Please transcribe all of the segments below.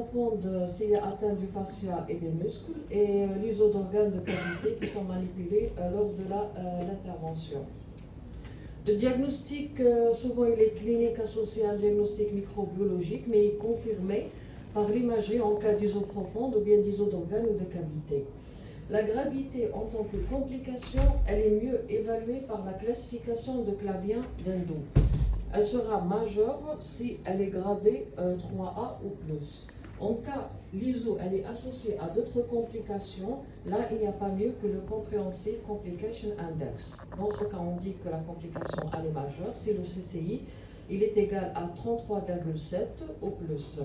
confondent s'il est atteint du fascia et des muscles et l'ISO d'organes de cavité qui sont manipulés lors de l'intervention. Le diagnostic, souvent il est clinique associé à un diagnostic microbiologique, mais il est confirmé par l'imagerie en cas d'ISO profonde ou bien d'ISO d'organes ou de cavité. La gravité en tant que complication, elle est mieux évaluée par la classification de Clavien d'Endo. Elle sera majeure si elle est gradée 3A ou plus. En cas, l'ISO, elle est associée à d'autres complications. Là, il n'y a pas mieux que le Comprehensive Complication Index. Dans ce cas, on dit que la complication, elle est majeure. Si le CCI, il est égal à 33,7 ou plus.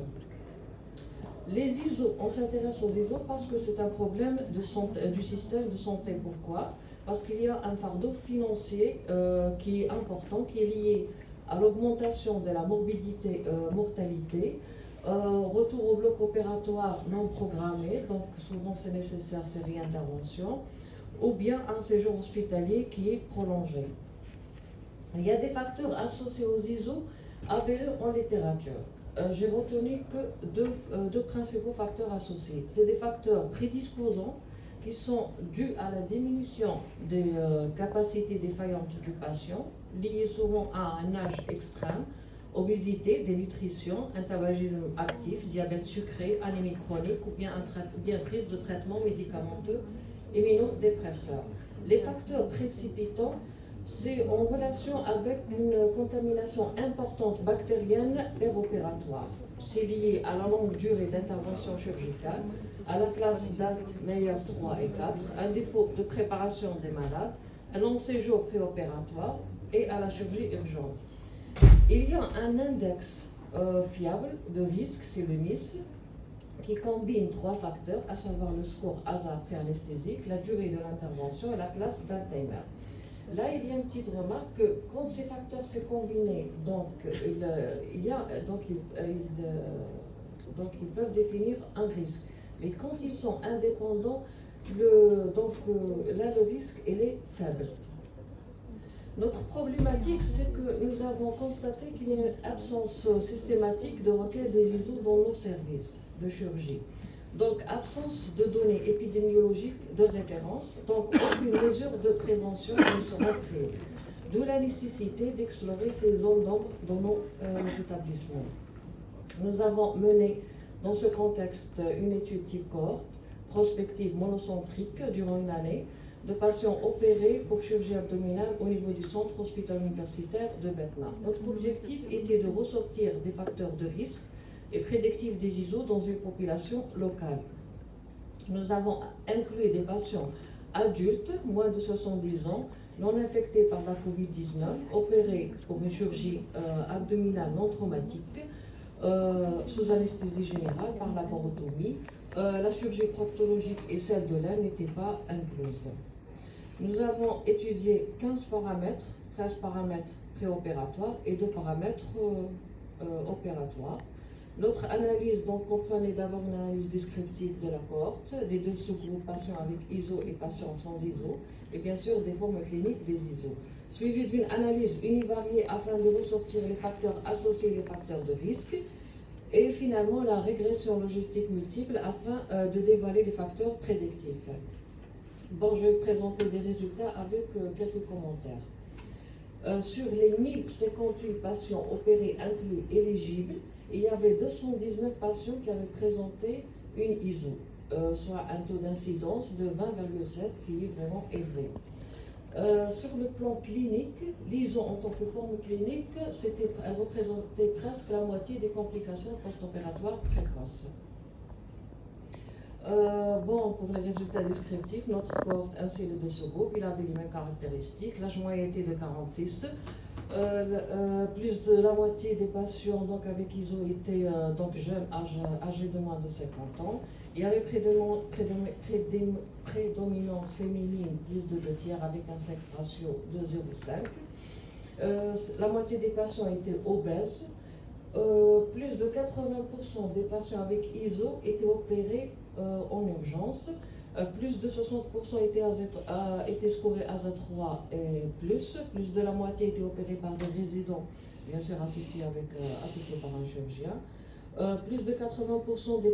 Les ISO, on s'intéresse aux ISO parce que c'est un problème de santé, du système de santé. Pourquoi? Parce qu'il y a un fardeau financier qui est important, qui est lié à l'augmentation de la morbidité, mortalité, retour au bloc opératoire non programmé, donc souvent c'est nécessaire série intervention, ou bien un séjour hospitalier qui est prolongé. Il y a des facteurs associés aux ISO avérés en littérature. J'ai retenu que deux principaux facteurs associés. C'est des facteurs prédisposants qui sont dus à la diminution des capacités défaillantes du patient, liées souvent à un âge extrême, obésité, dénutrition, un tabagisme actif, diabète sucré, anémie chronique ou bien prise de traitement médicamenteux immunodépresseur. Les facteurs précipitants, c'est en relation avec une contamination importante bactérienne péropératoire. C'est lié à la longue durée d'intervention chirurgicale, à la classe d'ALT meilleur 3 et 4, un défaut de préparation des malades, un long séjour préopératoire et à la chirurgie urgente. Il y a un index fiable de risque, c'est le NIS, qui combine trois facteurs, à savoir le score ASA pré-anesthésique, la durée de l'intervention et la classe d'Alzheimer. Là, il y a une petite remarque que quand ces facteurs sont combinés, ils peuvent définir un risque. Mais quand ils sont indépendants, là, le risque il est faible. Notre problématique, c'est que nous avons constaté qu'il y a une absence systématique de recueil des ISO dans nos services de chirurgie. Donc, absence de données épidémiologiques de référence, donc aucune mesure de prévention ne sera prise. D'où la nécessité d'explorer ces zones d'ombre dans nos établissements. Nous avons mené dans ce contexte une étude type cohorte, prospective monocentrique durant une année, de patients opérés pour chirurgie abdominale au niveau du centre hospitalo-universitaire de Betna. Notre objectif était de ressortir des facteurs de risque et prédictifs des ISO dans une population locale. Nous avons inclus des patients adultes, moins de 70 ans, non infectés par la COVID-19, opérés pour une chirurgie abdominale non traumatique, sous anesthésie générale par laparotomie. La chirurgie proctologique et celle de l'aine n'étaient pas incluses. Nous avons étudié 15 paramètres, 13 paramètres préopératoires et 2 paramètres opératoires. Notre analyse donc comprenait d'abord une analyse descriptive de la cohorte, des deux sous-groupes patients avec ISO et patients sans ISO, et bien sûr des formes cliniques des ISO, suivie d'une analyse univariée afin de ressortir les facteurs associés et les facteurs de risque, et finalement la régression logistique multiple afin de dévoiler les facteurs prédictifs. Bon, je vais présenter des résultats avec quelques commentaires. Sur les 1058 patients opérés inclus éligibles, il y avait 219 patients qui avaient présenté une ISO, soit un taux d'incidence de 20,7 qui est vraiment élevé. Sur le plan clinique, l'ISO en tant que forme clinique, elle représentait presque la moitié des complications post-opératoires précoces. Pour les résultats descriptifs, notre cohorte ainsi les deux sous-groupes, il avait les mêmes caractéristiques. L'âge moyen était de 46. Plus de la moitié des patients donc, avec ISO étaient jeunes, âgés de moins de 50 ans. Il y avait prédominance féminine, plus de 2 tiers, avec un sexe ratio de 0,5. La moitié des patients étaient obèses. Plus de 80% des patients avec ISO étaient opérés en urgence. Plus de 60% étaient scorés ASA3 et plus. Plus de la moitié étaient opérés par des résidents, bien sûr assistés par un chirurgien. Plus de 80% des